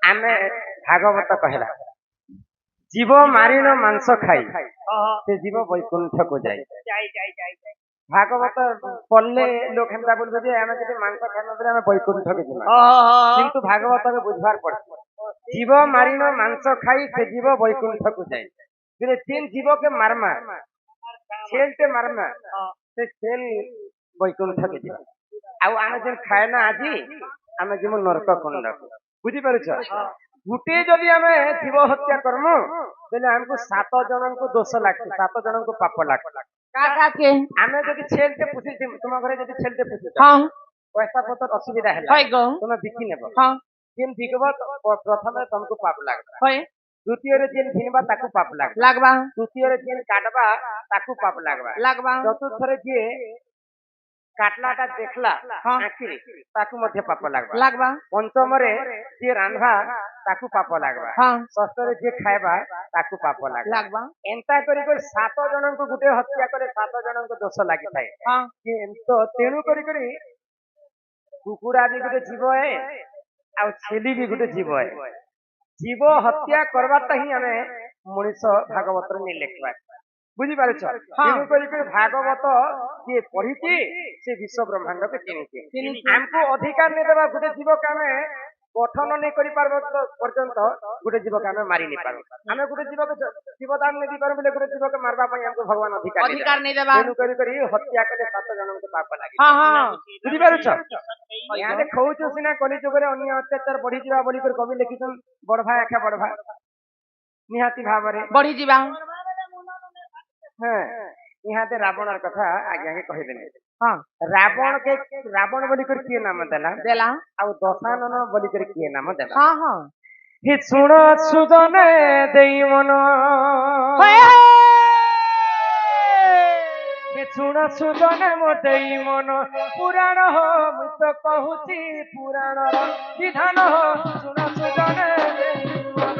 ଆମେ ଭାଗବତ କହିଲା जीव मारिन मांस खाई से जीव वैकुंठ को जाए भागवत पढ़ले लोक हेमता बोलबे जे हमें जदि मांस खाना बेले हमें वैकुंठ के जिमा किंतु भागवत के बुझवार पड़े जीव मारिन मांस खाई से जीव वैकुंठ को जाए फिर तीन जीव के मारमा छेल ते मारमा से छेल वैकुंठ के जिमा आउ आमे जे खाए ना आजी आमे जिमु नरक कुंड बुझी पारुछ गुटे जदि आमे जीव हत्या करमु बेले हमको 7 जन को दोष लागते 7 जन को पाप लागते काका के आमे जदि छेलते पुसी तुम घरे जदि छेलते पुसी हां पैसा पतर असुविधा है होय गो तुम बिकी नेबो हां जिन बिकबो प्रथम तुमको पाप लागबा होय द्वितीय रे जिन घिनबा ताकू पाप लागबा तृतीय रे जिन काटबा ताकू पाप लागबा चतुर्थ रे जे काटलाटा देखला आखिरी ताकू मध्य पाप लागबा पंचम रे जे रांधबा ताकू पाप लागबा षष्ठ रे जे खाइबा ताकू पाप लागबा एंता करी कर 7 जन को गुटे हत्या करे 7 जन को दोष लागि थाए कि तो तेनु करी कुकुड़ा भी गुटे जीव है आ छेली भी गुटे जीव है जीव हत्या करबाटा ही हमें मनुष्य भागवत रे लिखबा बुझी पारुछ तेनु करी भागवत जे पढ़ी से विश्व ब्रह्मांड के चिन्हिचे हमको अधिकार नहीं देबा गुटे जीव के हमें गठन नहीं करि पारबो पर्यंत गुटे जीव के हमें मारी नहीं पारबो हमें गुटे जीव के जीवदान नहीं दी पारबो बोले गुटे जीव के मारबा पई हमको भगवान अधिकार नहीं देबा तेनु करी हत्या कले 7 जन को पाप लागे हां हां बुझी पारुछ यहाँ दे खौच सिना कली जुगरे अन्य अत्याचार बढ़ी जीवा बोली कर कवि लिखिछन बड़भा आखा बड़भा निहाती भाबरे बढ़ी जीवा हां यहाँ दे रावण कथा आज्ञा के कहि देने हां रावण के रावण बोली कर किए नाम देला आ दशानन बोली कर किए नाम देला हां हां हे सुनो सुदन देई मन हे सुनो सुदन मो देई मन पुराण हो मु तो कहूची पुराण विधान हो सुनो सुदन देई मन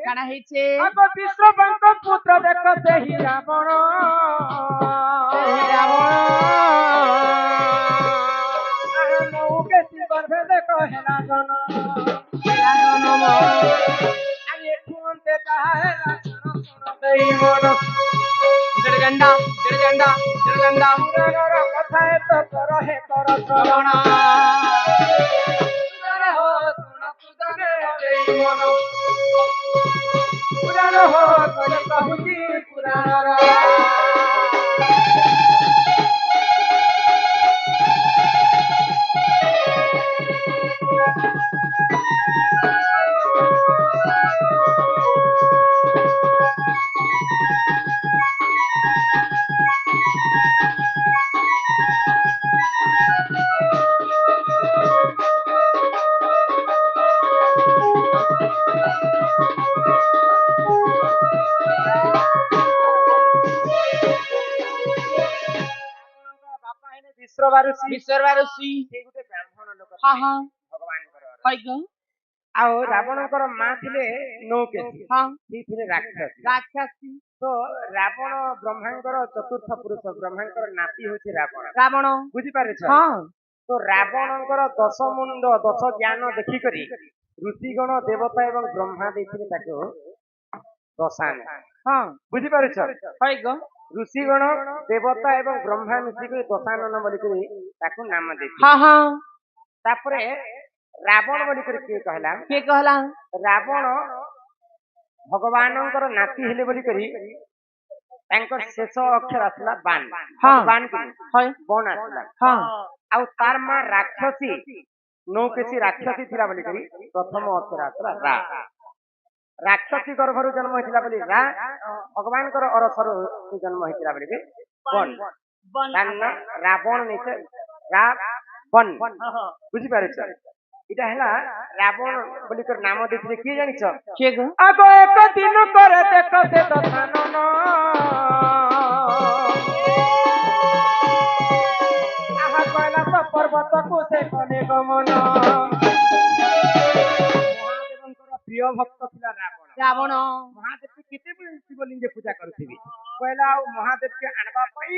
काना हेचे आगो विश्वबंक पुत्र देख देहि रावण मौके गर्भे देख हेला जन मो अरे ठुनते कहा सुन सुन देहि मन जड़गंडा पुराणर कथा तो कर हे कर श्रवण हो सुन सुदन देहि मन पुराण हो कली कहूची पुराण विश्ववारुषी से गुटे ब्राह्मण लोक हां हां भगवान कर होय गो आ रावण कर मां थिले नौकेशी हां सी थिले राक्षसी तो रावण ब्रह्मांकर चतुर्थ पुरुष ब्रह्मांकर नाती होछि रावण बुझी पारे छ हां तो रावणकर 10 मुंड 10 ज्ञान देखि करी ऋषिगण देवता एवं ब्रह्मा देखिले ताको दशान हां बुझी पारे छ होय गो ऋषिगण देवता एवं ब्रह्मा मिसी के दशानन बोली करी ताको नाम देथि हां हां तापरे रावण बोली करी के कहला रावण भगवानंकर नाती हेले बोली करी तांकर शेष अक्षर आसला बाण बाण के हां बाण आसला हां आ तार मां राक्षसी नौकेशी राक्षसी थिला बोली करी प्रथम अक्षर आसला रा राक्षसी गर्भरु जन्म होइतिला बोली रा भगवान कर अरसर जन्म होइतिला बोली के बन रावण निसे रा बन बुझी पारे छ इटा हला रावण बोली कर नाम देथिले के जानि छ के गो आगो एक दिन करे देखते दशानन দমন মহাদেবଙ୍କର প্ରିୟ ଭକ୍ତ ଥିଲା ରାବଣ। ରାବଣ ମହାଦେବକୁ କେତେବେଳେ ଶିବଲିଙ୍ଗ ପୂଜା କରୁଥିବି କହିଲା ଆଉ ମହାଦେବকে ଆଣବା ପାଇଁ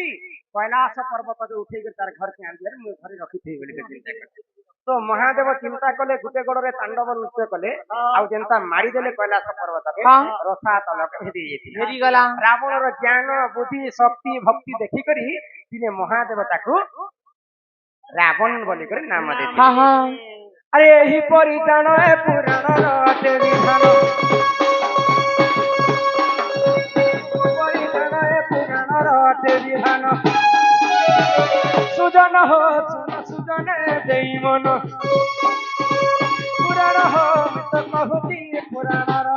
କୈଳାସ ପର୍ବତ ଯୋଉ ଉଠେଇକି ତାର ଘରକେ ଆଣିଦେଲେ ମୁଁ ଘରେ ରଖିଥିବି ବୋଲି ଚିନ୍ତା କଲେ। ତ ମହାଦେବ ଚିନ୍ତା କଲେ ଗୋଟେ ଗୋଡରେ ତାଣ୍ଡବ ନୃତ୍ୟ କଲେ ଆଉ ଯେନ୍ତା ମାରିଦେଲେ କୈଳାସ ପର୍ବତକେ ରଥା ତଳକେ ଭେଦି ଯାଇଥିଲେ। ଫେରିଗଲା ରାବଣର ଜ୍ଞାନ ବୁଦ୍ଧି ଶକ୍ତି ଭକ୍ତି ଦେଖିକରି ଦିନେ ମହାଦେବ ତାକୁ ରାବଣ ବୋଲିକରି ନାମ ଦେଇଥିଲେ। ହଁ ହଁ ଆରେ ଏହିପରି ଜାଣ ଏ ପୁରାଣର ଅଟେ ବିଧାନ বিধান সুজন হো সুন সুজনে দেই মন পুরাণ হো মৃত কহুতি পুরাণর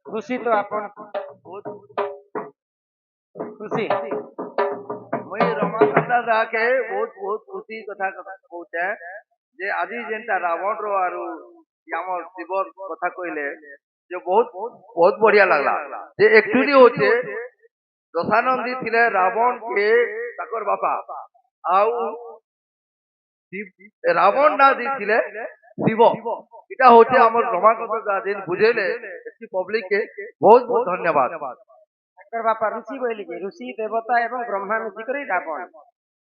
खुशी तो आपण बहुत खुशी मुई रमाकांत दाके बहुत बहुत खुशी कथा कहते जे आज जेनता रावण रो आरु हमर शिवर कथा कहले जे बहुत बहुत बढ़िया लगला जे एक्चुअली होचे दशानंदी थिले रावण के ताकर बापा आउ रावण ना दी थिले शिव এটা হচ্ছে আমার রমাকান্ত দা দিন বুঝেলে এসি পব্লিক কে বহুত বহুত ধন্যবাদ। তাকর বাপা ঋষি বইলি যে ঋষি দেবতা এবং ব্রহ্মা মিশি করে রাবণ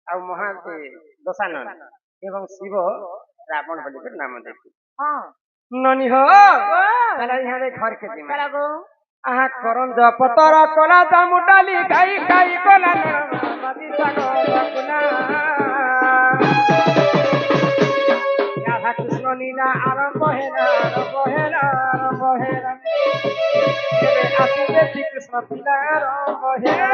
আর মহা দশানন এবং শিব রাবণ বলি নাম দেছি। ହଁ ননি হো তাহলে ইহারে ঘর খেতে ଚାଲ ଗো আহা করঞ্জ পতর কলা দামুটালি গাই গাই কলা নদী সাগর বকুলা রাধা কৃষ্ণ লীলা আরম্ভ হেলা আরম্ভ হেলা আরম্ভ হেলা এবে আসিবে শ্রীকৃষ্ণ লীলা আরম্ভ হেলা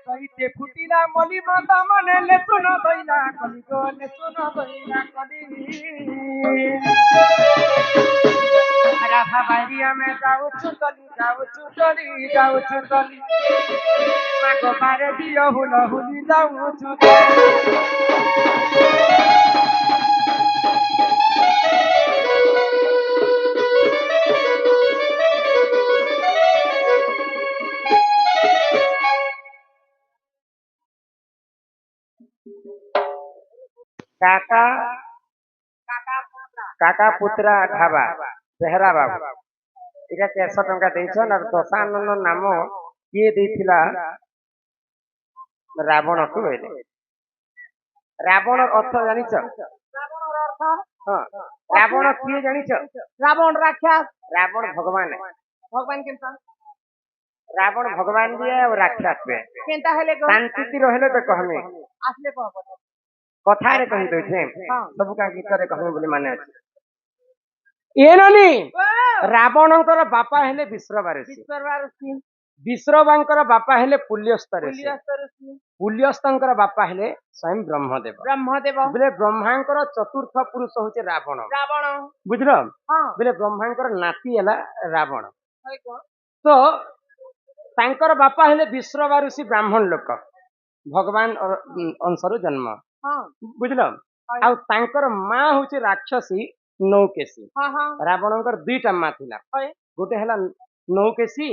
কইতে ফুটিলা মলি মাতা মানে লেচুন দইলা কলি গো লেচুন দইলা কলি রাধা বাইরি আমি যাউছু তলি যাউছু তলি যাউছু তলি মাগো বারে দিও হুল হুলি যাউছু কাকা কাকা পুত্রা ঢাবা বেহরা বাবু এটা 400 টঙ্কা ଦେଇଛନ୍ আর দশানন নাম কিଏ ଦେଇଥିଲା ରାବଣକୁ କହିଲେ। ରାବଣର ଅର୍ଥ ଜାଣିଛ? ହଁ ରାବଣ କିଏ ଜାଣିଛ? ରାବଣ ରାକ୍ଷସ ରାବଣ ଭଗବାନ ଭଗବାନ କେନ୍ତା ରାବଣ ଭଗବାନ ବି ଆଉ ରାକ୍ଷସ ବି କେନ୍ତା ହେଲେ ଗো ଶାନ୍ତି ରହିଲେ ତ କହମି ଆସିଲେ କହ କଥାରେ କହି ଦଉଛେ ସବୁ କା ଗୀତରେ କହମି ବୋଲି ମାନେ ଅଛି। ଏ ନନି ରାବଣଙ୍କର ବାପା ହେଲେ ବିଶ୍ରବାରସି ବିଶ୍ରବାଙ୍କର ବାପା ହେଲେ ପୁଲ୍ୟସ୍ତରସି ପୁଲ୍ୟସ୍ତଙ୍କର ବାପା ହେଲେ ସ୍ୱୟଂ ବ୍ରହ୍ମଦେବ ବୋଲେ ବ୍ରହ୍ମାଙ୍କର ଚତୁର୍ଥ ପୁରୁଷ ହଉଛି ରାବଣ ବୁଝିଲ ବୋଲେ ବ୍ରହ୍ମାଙ୍କର ନାତି ହେଲା ରାବଣ। ତ ତାଙ୍କର ବାପା ହେଲେ ବିଶ୍ରବା ଋଷି ବ୍ରାହ୍ମଣ ଲୋକ ଭଗବାନ ଅଂଶରୁ ଜନ୍ମ ବୁଝିଲ ଆଉ ତାଙ୍କର ମା ହଉଛି ରାକ୍ଷସୀ ନୌକେଶୀ। ରାବଣଙ୍କର ଦୁଇଟା ମା ଥିଲା ଗୋଟେ ହେଲା ନୌକେଶୀ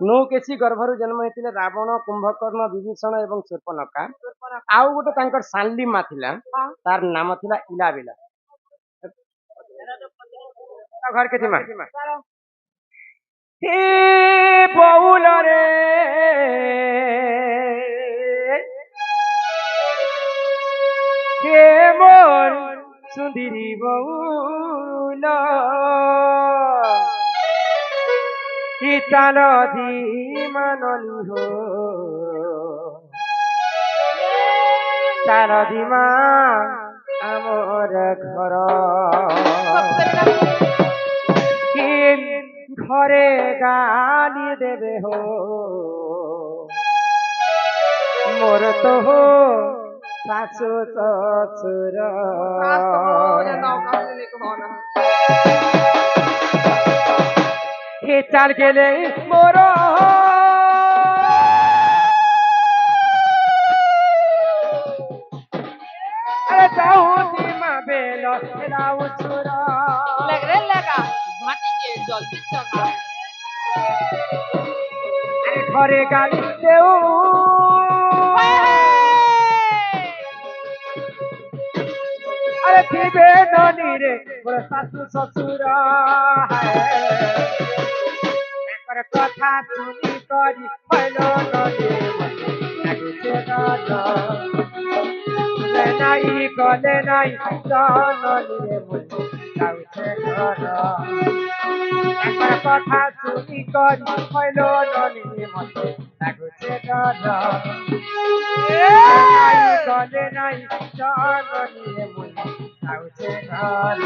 ନୌକେଶୀ ଗର୍ଭରୁ ଜନ୍ମ ହେଇଥିଲେ ରାବଣ କୁମ୍ଭକର୍ଣ୍ଣ ବିଭୀଷଣ ଏବଂ ଶୂର୍ପଣଖା ଆଉ ଗୋଟେ ତାଙ୍କର ସାନ୍ଲି ମା ଥିଲା ତାର ନାମ ଥିଲା ଇଲାବିଲା। ଘର କେତେ ମା হে বউলরে হে মোর সুন্দরী বউল ইতাল দি মানলি হো চার দিমা আমার ঘর সব করে না। কি ঘরে গালি দেবে হো মোর তো হো শাশু শ্বশুর কাজ তো না দাও কাজ নিয়ে কো না। হে চাল গেলে মোর আরে যাও দিমা বেল লাউ চুরা लग रे लगा माटी के जल्दी चढ़ा আরে ঘরে গালি দেও আরে দিবে ননি রে মোর শাশু শ্বশুর একবার কথা শুনি করি হইল ননি লাগুছে গলে নাই গলে নাই জননি রে মোর লাগুছে ঘর একবার কথা শুনি করি হইল ননি মোর লাগুছে ঘর নাই গলে নাই জননি রে মোর লাগুছে ঘর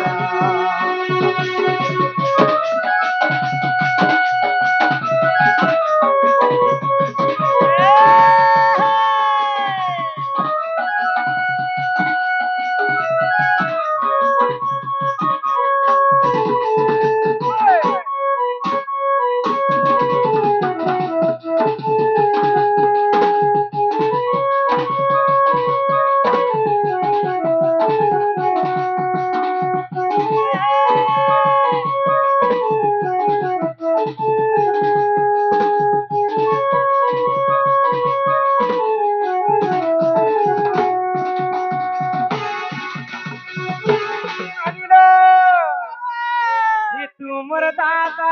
तुमर दादा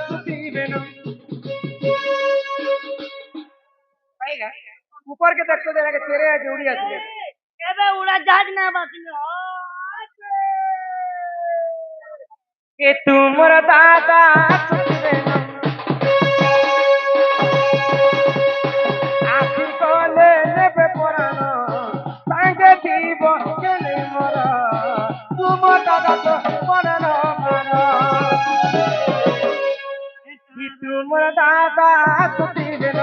सुतीबेन पाएगा ऊपर के देखते दे लगे तेरे आज उड़ी आती एबे उड़ा जहाज ना बाकी के तुमर दादा सुतीबेन आखिर कोले नेबे पुरानो संगे दीबो केले मोरा तुमर दादा तो पुरानो मारा तुमर दादा सुतीबेन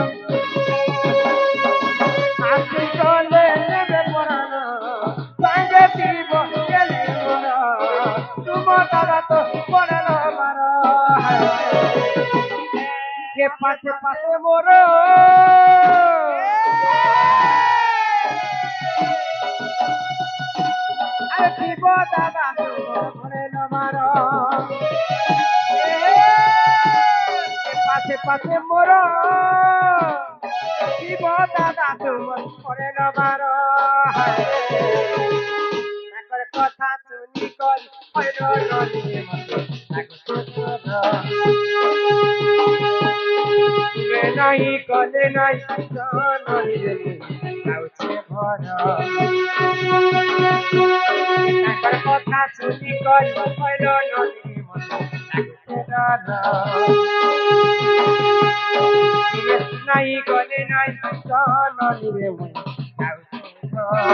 आखिर कोले नेबे पुरानो संगे दीबो केले मोरा तुमर दादा तो पुरानो मारा के पाछे पाछे मोरो अरे दीबो दादा तुमरे न मारो के पाछे पाछे मोरो दीबो दादा तुमरे न मारो ताकर কথা শুনি করি হইল ননি तुमे नहीं कले नहीं जाननी रे लाउछे घर ताकर কথা শুনি করি হইল ননি লাগুছে ডর तुमे नहीं कले नहीं जाननी रे लाउछे घर